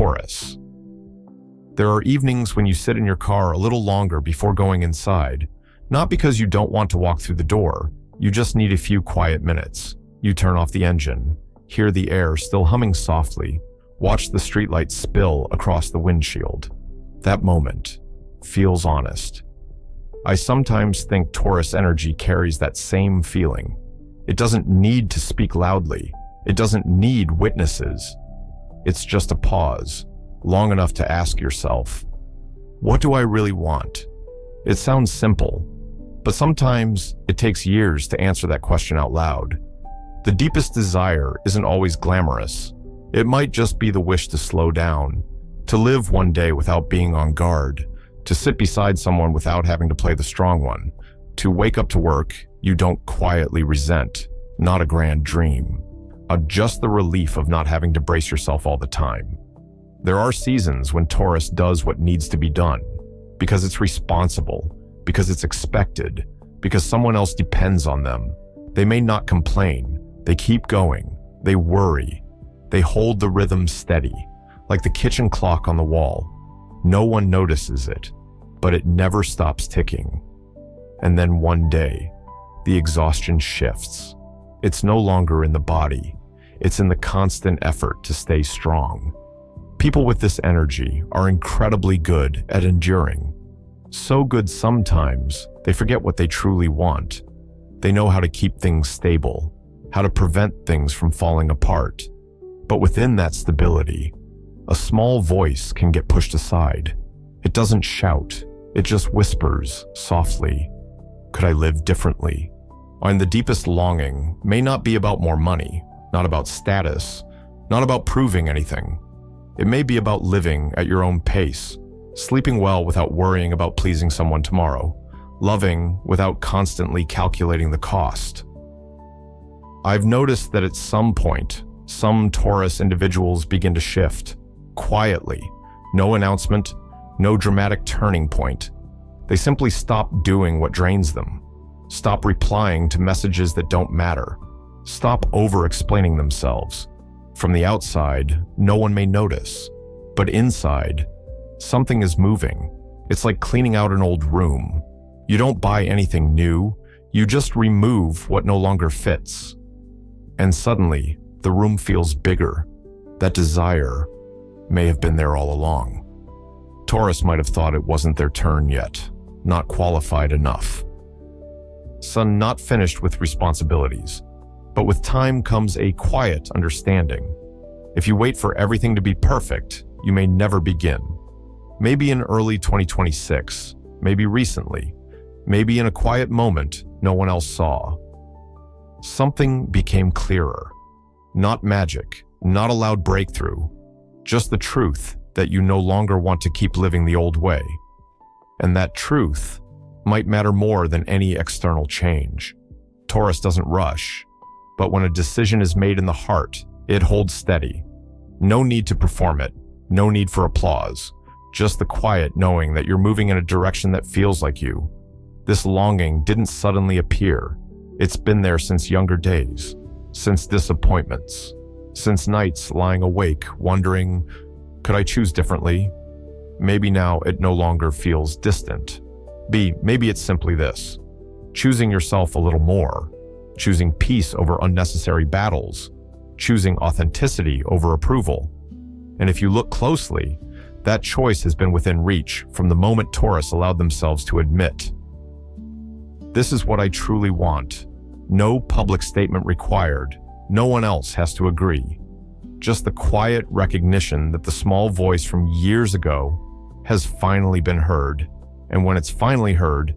Taurus. There are evenings when you sit in your car a little longer before going inside, not because you don't want to walk through the door, you just need a few quiet minutes. You turn off the engine, hear the air still humming softly, watch the streetlights spill across the windshield. That moment feels honest. I sometimes think Taurus energy carries that same feeling. It doesn't need to speak loudly. It doesn't need witnesses. It's just a pause, long enough to ask yourself, what do I really want? It sounds simple, but sometimes it takes years to answer that question out loud. The deepest desire isn't always glamorous. It might just be the wish to slow down, to live one day without being on guard, to sit beside someone without having to play the strong one, to wake up to work you don't quietly resent, not a grand dream, just the relief of not having to brace yourself all the time. There are seasons when Taurus does what needs to be done, because it's responsible, because it's expected, because someone else depends on them. They may not complain, they keep going, they worry, they hold the rhythm steady, like the kitchen clock on the wall. No one notices it, but it never stops ticking. And then one day, the exhaustion shifts. It's no longer in the body, it's in the constant effort to stay strong. People with this energy are incredibly good at enduring. So good sometimes, they forget what they truly want. They know how to keep things stable, how to prevent things from falling apart. But within that stability, a small voice can get pushed aside. It doesn't shout, it just whispers softly, could I live differently? And the deepest longing may not be about more money, not about status, not about proving anything. It may be about living at your own pace, sleeping well without worrying about pleasing someone tomorrow, loving without constantly calculating the cost. I've noticed that at some point, some Taurus individuals begin to shift, quietly, no announcement, no dramatic turning point. They simply stop doing what drains them, stop replying to messages that don't matter, stop over-explaining themselves. From the outside, no one may notice, but inside, something is moving. It's like cleaning out an old room. You don't buy anything new, you just remove what no longer fits. And suddenly, the room feels bigger. That desire may have been there all along. Taurus might have thought it wasn't their turn yet, not qualified enough. Sun not finished with responsibilities, but with time comes a quiet understanding. If you wait for everything to be perfect, you may never begin. Maybe in early 2026, maybe recently, maybe in a quiet moment no one else saw. Something became clearer. Not magic, not a loud breakthrough, just the truth that you no longer want to keep living the old way. And that truth might matter more than any external change. Taurus doesn't rush, but when a decision is made in the heart, it holds steady. No need to perform it, no need for applause, just the quiet knowing that you're moving in a direction that feels like you. This longing didn't suddenly appear. It's been there since younger days, since disappointments, since nights lying awake wondering, could I choose differently? Maybe now it no longer feels distant. Maybe it's simply this: choosing yourself a little more, choosing peace over unnecessary battles, choosing authenticity over approval. And if you look closely, that choice has been within reach from the moment Taurus allowed themselves to admit, this is what I truly want. No public statement required. No one else has to agree. Just the quiet recognition that the small voice from years ago has finally been heard. And when it's finally heard,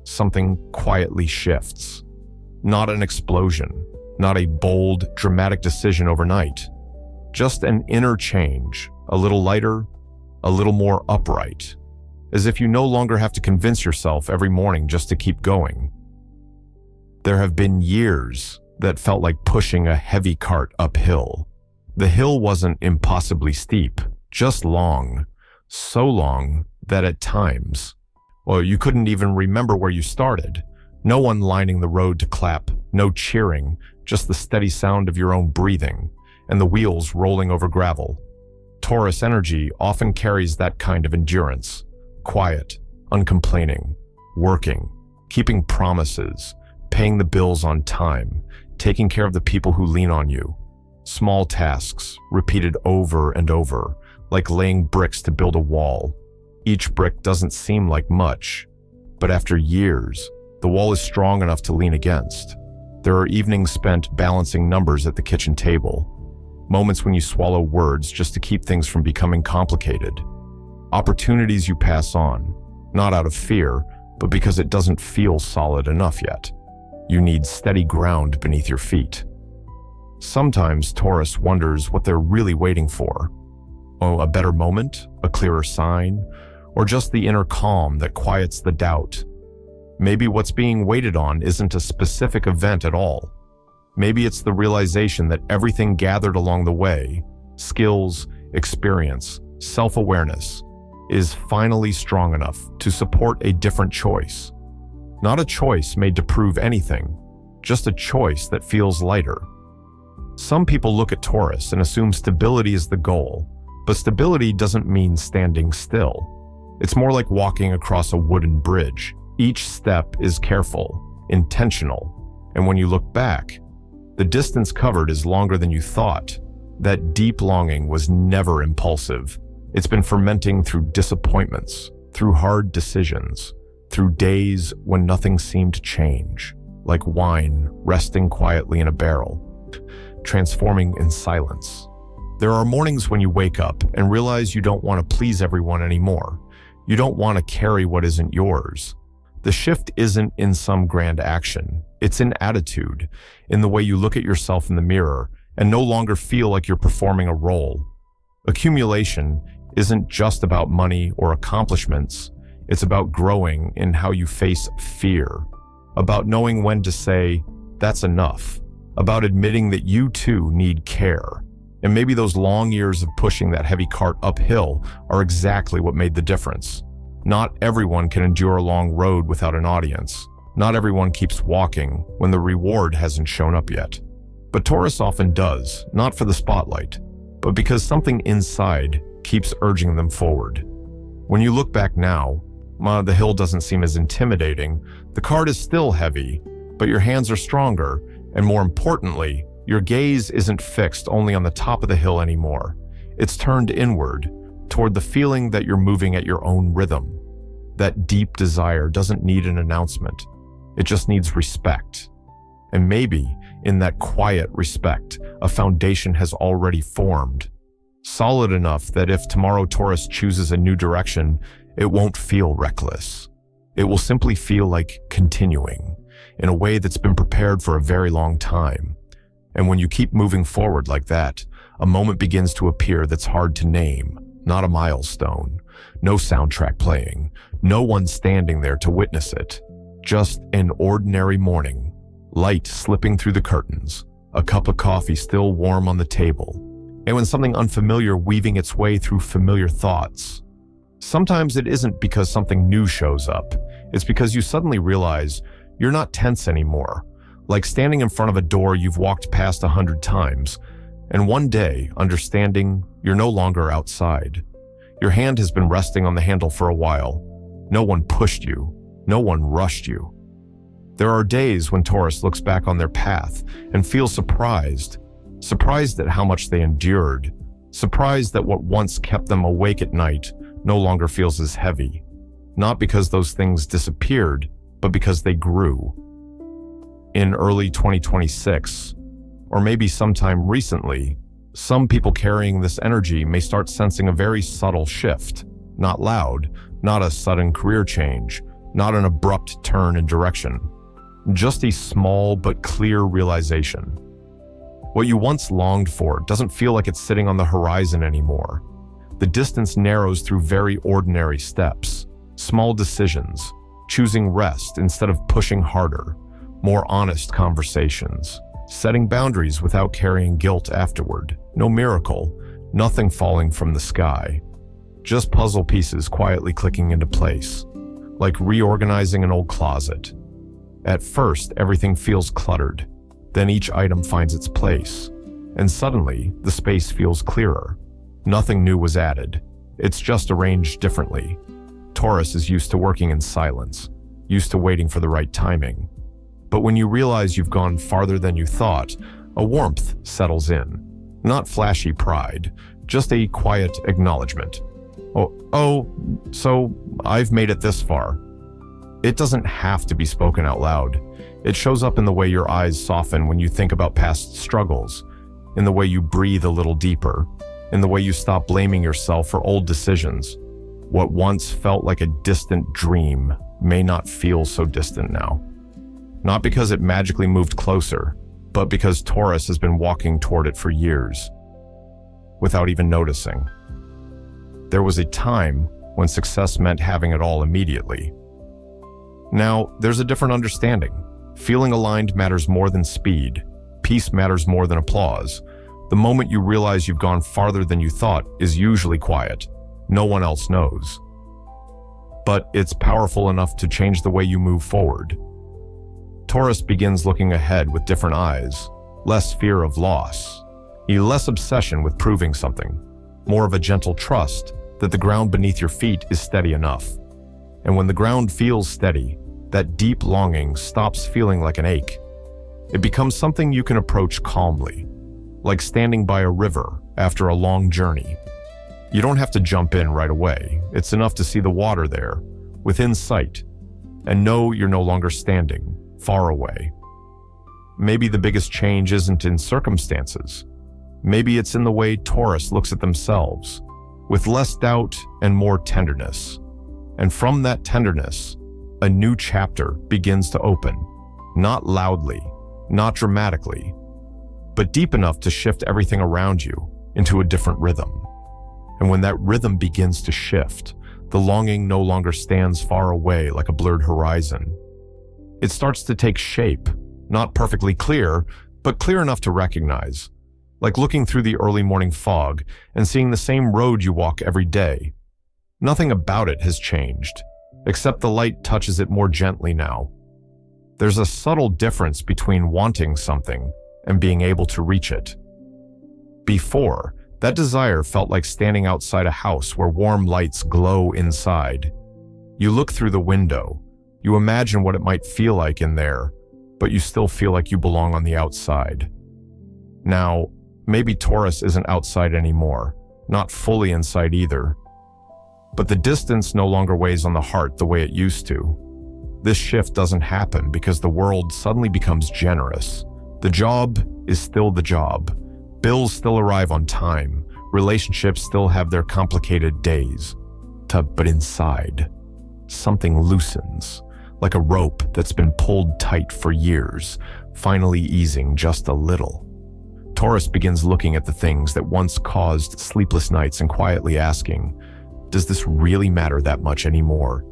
something quietly shifts. Not an explosion, not a bold, dramatic decision overnight. Just an inner change, a little lighter, a little more upright. As if you no longer have to convince yourself every morning just to keep going. There have been years that felt like pushing a heavy cart uphill. The hill wasn't impossibly steep, just long, so long that at times, well, you couldn't even remember where you started. No one lining the road to clap, no cheering, just the steady sound of your own breathing and the wheels rolling over gravel. Taurus energy often carries that kind of endurance. Quiet, uncomplaining, working, keeping promises, paying the bills on time, taking care of the people who lean on you. Small tasks, repeated over and over, like laying bricks to build a wall. Each brick doesn't seem like much, but after years, the wall is strong enough to lean against. There are evenings spent balancing numbers at the kitchen table, moments when you swallow words just to keep things from becoming complicated. Opportunities you pass on, not out of fear, but because it doesn't feel solid enough yet. You need steady ground beneath your feet. Sometimes Taurus wonders what they're really waiting for. Oh, a better moment, a clearer sign, or just the inner calm that quiets the doubt. Maybe what's being waited on isn't a specific event at all. Maybe it's the realization that everything gathered along the way, skills, experience, self-awareness, is finally strong enough to support a different choice. Not a choice made to prove anything, just a choice that feels lighter. Some people look at Taurus and assume stability is the goal, but stability doesn't mean standing still. It's more like walking across a wooden bridge. Each step is careful, intentional, and when you look back, the distance covered is longer than you thought. That deep longing was never impulsive. It's been fermenting through disappointments, through hard decisions, through days when nothing seemed to change, like wine resting quietly in a barrel, transforming in silence. There are mornings when you wake up and realize you don't want to please everyone anymore. You don't want to carry what isn't yours. The shift isn't in some grand action. It's in attitude, in the way you look at yourself in the mirror and no longer feel like you're performing a role. Accumulation isn't just about money or accomplishments. It's about growing in how you face fear, about knowing when to say, that's enough, about admitting that you too need care. And maybe those long years of pushing that heavy cart uphill are exactly what made the difference. Not everyone can endure a long road without an audience. Not everyone keeps walking when the reward hasn't shown up yet. But Taurus often does, not for the spotlight, but because something inside keeps urging them forward. When you look back now, the hill doesn't seem as intimidating. The cart is still heavy, but your hands are stronger, and more importantly, your gaze isn't fixed only on the top of the hill anymore. It's turned inward, toward the feeling that you're moving at your own rhythm. That deep desire doesn't need an announcement. It just needs respect. And maybe, in that quiet respect, a foundation has already formed. Solid enough that if tomorrow Taurus chooses a new direction, it won't feel reckless. It will simply feel like continuing, in a way that's been prepared for a very long time. And when you keep moving forward like that, a moment begins to appear that's hard to name, not a milestone, no soundtrack playing, no one standing there to witness it. Just an ordinary morning, light slipping through the curtains, a cup of coffee still warm on the table, and when something unfamiliar weaving its way through familiar thoughts. Sometimes it isn't because something new shows up, it's because you suddenly realize you're not tense anymore, like standing in front of a door you've walked past 100 times, and one day, understanding you're no longer outside. Your hand has been resting on the handle for a while. No one pushed you. No one rushed you. There are days when Taurus looks back on their path and feels surprised at how much they endured, surprised that what once kept them awake at night no longer feels as heavy, not because those things disappeared, but because they grew. In early 2026, or maybe sometime recently, some people carrying this energy may start sensing a very subtle shift, not loud, not a sudden career change, not an abrupt turn in direction, just a small but clear realization. What you once longed for doesn't feel like it's sitting on the horizon anymore. The distance narrows through very ordinary steps, small decisions, choosing rest instead of pushing harder, more honest conversations, setting boundaries without carrying guilt afterward. No miracle, nothing falling from the sky. Just puzzle pieces quietly clicking into place, like reorganizing an old closet. At first, everything feels cluttered. Then each item finds its place, and suddenly the space feels clearer. Nothing new was added. It's just arranged differently. Taurus is used to working in silence, used to waiting for the right timing. But when you realize you've gone farther than you thought, a warmth settles in. Not flashy pride, just a quiet acknowledgement. So I've made it this far. It doesn't have to be spoken out loud. It shows up in the way your eyes soften when you think about past struggles, in the way you breathe a little deeper, in the way you stop blaming yourself for old decisions. What once felt like a distant dream may not feel so distant now. Not because it magically moved closer, but because Taurus has been walking toward it for years, without even noticing. There was a time when success meant having it all immediately. Now, there's a different understanding. Feeling aligned matters more than speed. Peace matters more than applause. The moment you realize you've gone farther than you thought is usually quiet. No one else knows. But it's powerful enough to change the way you move forward. Taurus begins looking ahead with different eyes, less fear of loss, a less obsession with proving something, more of a gentle trust that the ground beneath your feet is steady enough. And when the ground feels steady, that deep longing stops feeling like an ache. It becomes something you can approach calmly, like standing by a river after a long journey. You don't have to jump in right away. It's enough to see the water there, within sight, and know you're no longer standing far away. Maybe the biggest change isn't in circumstances. Maybe it's in the way Taurus looks at themselves, with less doubt and more tenderness. And from that tenderness, a new chapter begins to open, not loudly, not dramatically, but deep enough to shift everything around you into a different rhythm. And when that rhythm begins to shift, the longing no longer stands far away like a blurred horizon. It starts to take shape, not perfectly clear, but clear enough to recognize, like looking through the early morning fog and seeing the same road you walk every day. Nothing about it has changed, except the light touches it more gently now. There's a subtle difference between wanting something and being able to reach it. Before, that desire felt like standing outside a house where warm lights glow inside. You look through the window, you imagine what it might feel like in there, but you still feel like you belong on the outside. Now, maybe Taurus isn't outside anymore, not fully inside either. But the distance no longer weighs on the heart the way it used to. This shift doesn't happen because the world suddenly becomes generous. The job is still the job. Bills still arrive on time. Relationships still have their complicated days. But inside, something loosens, like a rope that's been pulled tight for years, finally easing just a little. Taurus begins looking at the things that once caused sleepless nights and quietly asking, does this really matter that much anymore?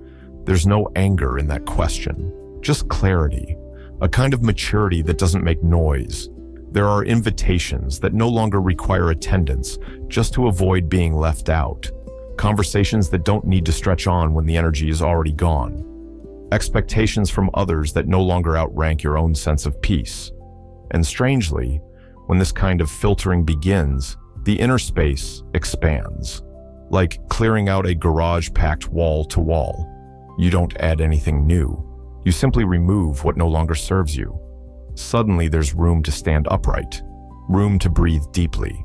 There's no anger in that question, just clarity, a kind of maturity that doesn't make noise. There are invitations that no longer require attendance just to avoid being left out. Conversations that don't need to stretch on when the energy is already gone. Expectations from others that no longer outrank your own sense of peace. And strangely, when this kind of filtering begins, the inner space expands. Like clearing out a garage-packed wall to wall. You don't add anything new. You simply remove what no longer serves you. Suddenly there's room to stand upright, room to breathe deeply.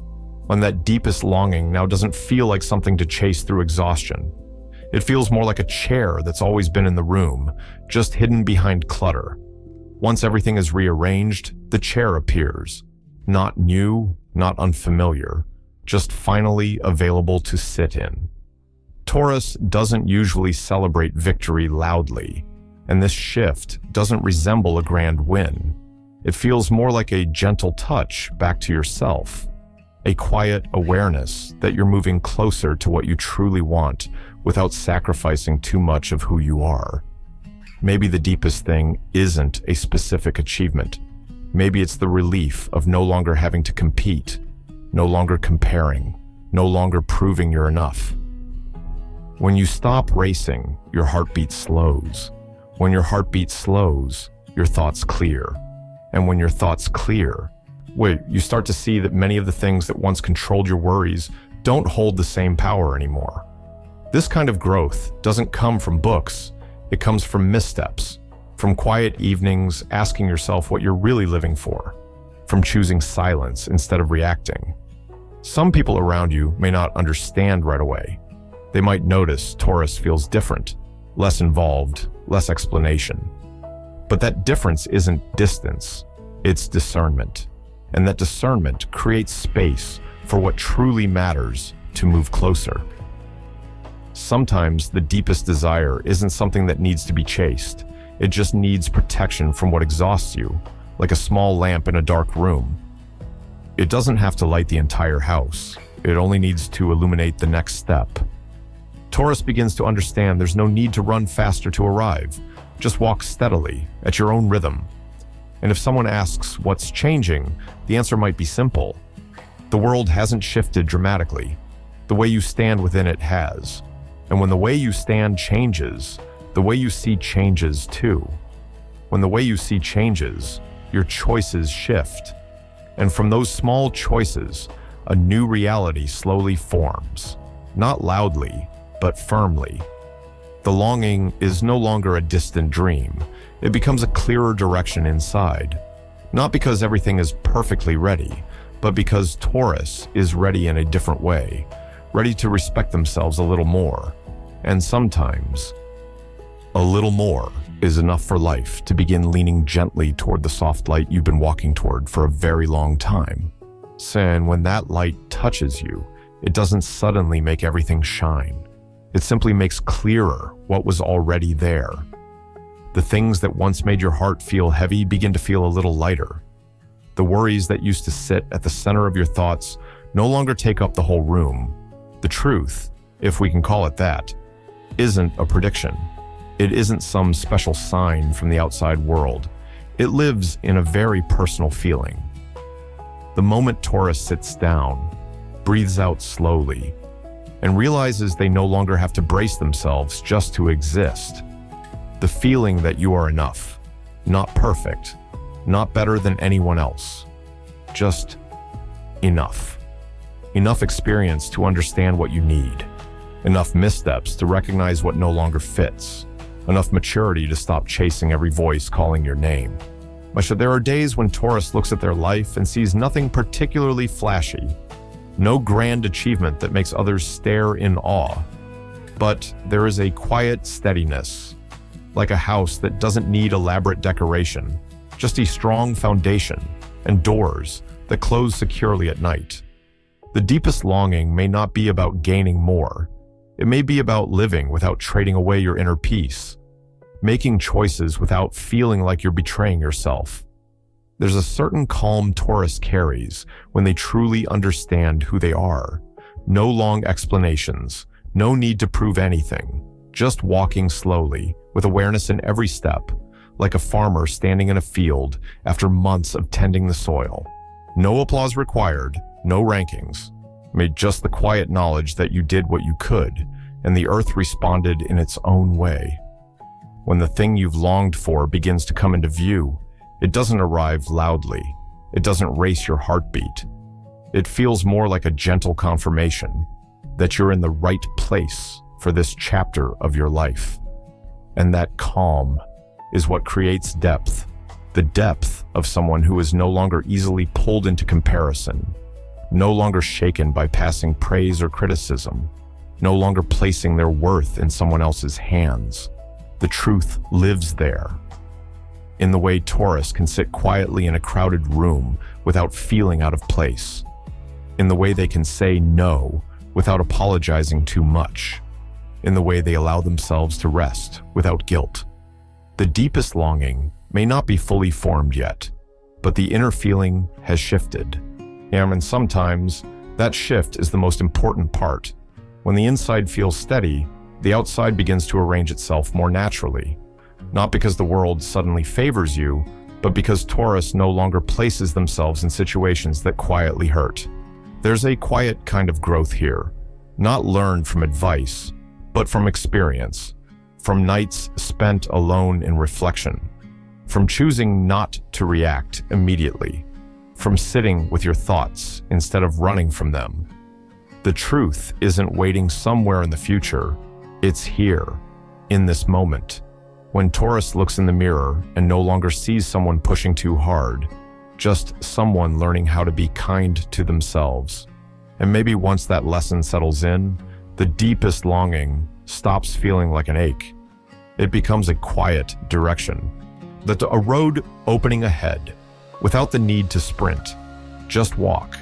And that deepest longing now doesn't feel like something to chase through exhaustion. It feels more like a chair that's always been in the room, just hidden behind clutter. Once everything is rearranged, the chair appears. Not new, not unfamiliar, just finally available to sit in. Taurus doesn't usually celebrate victory loudly, and this shift doesn't resemble a grand win. It feels more like a gentle touch back to yourself, a quiet awareness that you're moving closer to what you truly want without sacrificing too much of who you are. Maybe the deepest thing isn't a specific achievement. Maybe it's the relief of no longer having to compete, no longer comparing, no longer proving you're enough. When you stop racing, your heartbeat slows. When your heartbeat slows, your thoughts clear. And when your thoughts clear, you start to see that many of the things that once controlled your worries don't hold the same power anymore. This kind of growth doesn't come from books, it comes from missteps, from quiet evenings asking yourself what you're really living for, from choosing silence instead of reacting. Some people around you may not understand right away. They might notice Taurus feels different, less involved, less explanation. But that difference isn't distance, it's discernment. And that discernment creates space for what truly matters to move closer. Sometimes the deepest desire isn't something that needs to be chased. It just needs protection from what exhausts you, like a small lamp in a dark room. It doesn't have to light the entire house. It only needs to illuminate the next step. Taurus begins to understand there's no need to run faster to arrive. Just walk steadily, at your own rhythm. And if someone asks what's changing, the answer might be simple. The world hasn't shifted dramatically. The way you stand within it has. And when the way you stand changes, the way you see changes too. When the way you see changes, your choices shift. And from those small choices, a new reality slowly forms. Not loudly, but firmly. The longing is no longer a distant dream. It becomes a clearer direction inside. Not because everything is perfectly ready, but because Taurus is ready in a different way, ready to respect themselves a little more. And sometimes, a little more is enough for life to begin leaning gently toward the soft light you've been walking toward for a very long time. And when that light touches you, it doesn't suddenly make everything shine. It simply makes clearer what was already there. The things that once made your heart feel heavy begin to feel a little lighter. The worries that used to sit at the center of your thoughts no longer take up the whole room. The truth, if we can call it that, isn't a prediction. It isn't some special sign from the outside world. It lives in a very personal feeling. The moment Taurus sits down, breathes out slowly, and realizes they no longer have to brace themselves just to exist. The feeling that you are enough, not perfect, not better than anyone else, just enough. Enough experience to understand what you need, enough missteps to recognize what no longer fits, enough maturity to stop chasing every voice calling your name. But there are days when Taurus looks at their life and sees nothing particularly flashy, no grand achievement that makes others stare in awe. But there is a quiet steadiness, like a house that doesn't need elaborate decoration, just a strong foundation and doors that close securely at night. The deepest longing may not be about gaining more. It may be about living without trading away your inner peace, making choices without feeling like you're betraying yourself. There's a certain calm Taurus carries when they truly understand who they are. No long explanations, no need to prove anything, just walking slowly with awareness in every step, like a farmer standing in a field after months of tending the soil. No applause required, no rankings, just the quiet knowledge that you did what you could, and the earth responded in its own way. When the thing you've longed for begins to come into view, it doesn't arrive loudly. It doesn't race your heartbeat. It feels more like a gentle confirmation that you're in the right place for this chapter of your life. And that calm is what creates depth, the depth of someone who is no longer easily pulled into comparison, no longer shaken by passing praise or criticism, no longer placing their worth in someone else's hands. The truth lives there. In the way Taurus can sit quietly in a crowded room without feeling out of place. In the way they can say no without apologizing too much. In the way they allow themselves to rest without guilt. The deepest longing may not be fully formed yet, but the inner feeling has shifted. And sometimes that shift is the most important part. When the inside feels steady, the outside begins to arrange itself more naturally. Not because the world suddenly favors you, but because Taurus no longer places themselves in situations that quietly hurt. There's a quiet kind of growth here, not learned from advice, but from experience, from nights spent alone in reflection, from choosing not to react immediately, from sitting with your thoughts instead of running from them. The truth isn't waiting somewhere in the future. It's here, in this moment. When Taurus looks in the mirror and no longer sees someone pushing too hard, just someone learning how to be kind to themselves. And maybe once that lesson settles in, the deepest longing stops feeling like an ache. It becomes a quiet direction. A road opening ahead, without the need to sprint. Just walk.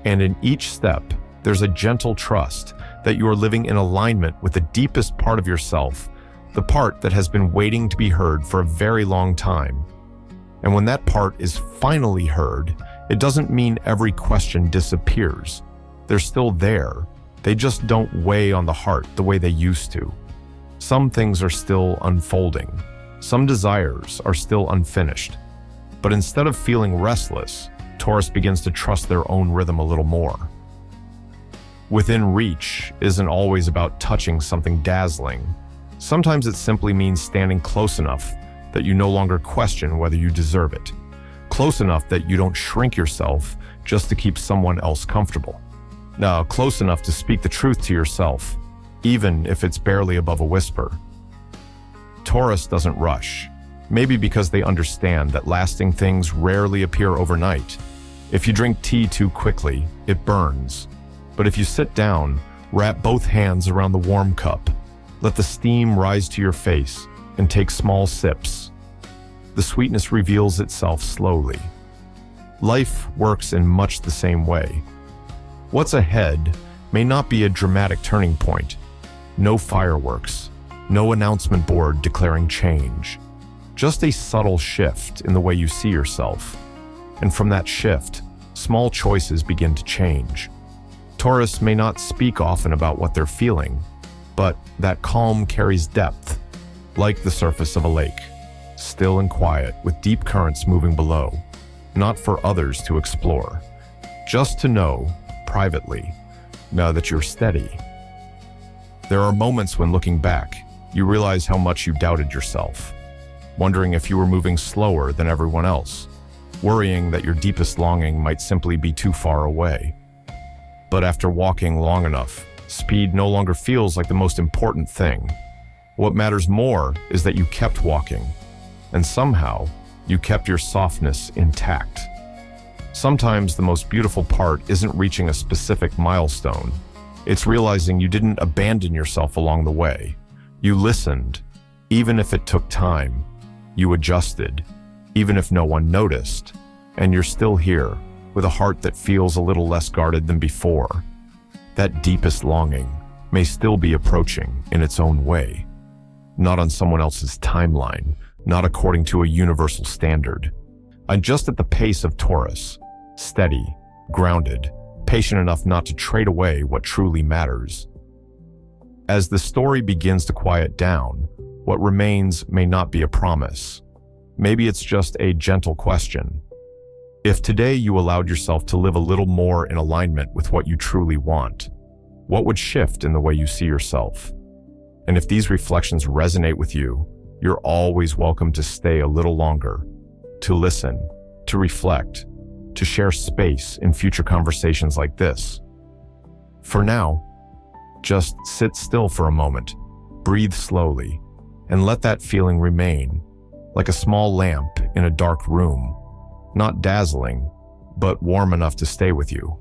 And in each step, there's a gentle trust that you are living in alignment with the deepest part of yourself, the part that has been waiting to be heard for a very long time. And when that part is finally heard, it doesn't mean every question disappears. They're still there. They just don't weigh on the heart the way they used to. Some things are still unfolding. Some desires are still unfinished. But instead of feeling restless, Taurus begins to trust their own rhythm a little more. Within reach isn't always about touching something dazzling. Sometimes it simply means standing close enough that you no longer question whether you deserve it. Close enough that you don't shrink yourself just to keep someone else comfortable. Now, close enough to speak the truth to yourself, even if it's barely above a whisper. Taurus doesn't rush, maybe because they understand that lasting things rarely appear overnight. If you drink tea too quickly, it burns. But if you sit down, wrap both hands around the warm cup, let the steam rise to your face, and take small sips, the sweetness reveals itself slowly. Life works in much the same way. What's ahead may not be a dramatic turning point. No fireworks, no announcement board declaring change. Just a subtle shift in the way you see yourself. And from that shift, small choices begin to change. Taurus may not speak often about what they're feeling, but that calm carries depth, like the surface of a lake, still and quiet with deep currents moving below, not for others to explore, just to know, privately, now that you're steady. There are moments when looking back, you realize how much you doubted yourself, wondering if you were moving slower than everyone else, worrying that your deepest longing might simply be too far away. But after walking long enough, speed no longer feels like the most important thing. What matters more is that you kept walking, and somehow you kept your softness intact. Sometimes the most beautiful part isn't reaching a specific milestone. It's realizing you didn't abandon yourself along the way. You listened, even if it took time. You adjusted, even if no one noticed. And you're still here, with a heart that feels a little less guarded than before. That deepest longing may still be approaching in its own way, not on someone else's timeline, not according to a universal standard. I'm just at the pace of Taurus, steady, grounded, patient enough not to trade away what truly matters. As the story begins to quiet down, what remains may not be a promise. Maybe it's just a gentle question. If today you allowed yourself to live a little more in alignment with what you truly want, what would shift in the way you see yourself? And if these reflections resonate with you, you're always welcome to stay a little longer, to listen, to reflect, to share space in future conversations like this. For now, just sit still for a moment, breathe slowly, and let that feeling remain, like a small lamp in a dark room. Not dazzling, but warm enough to stay with you.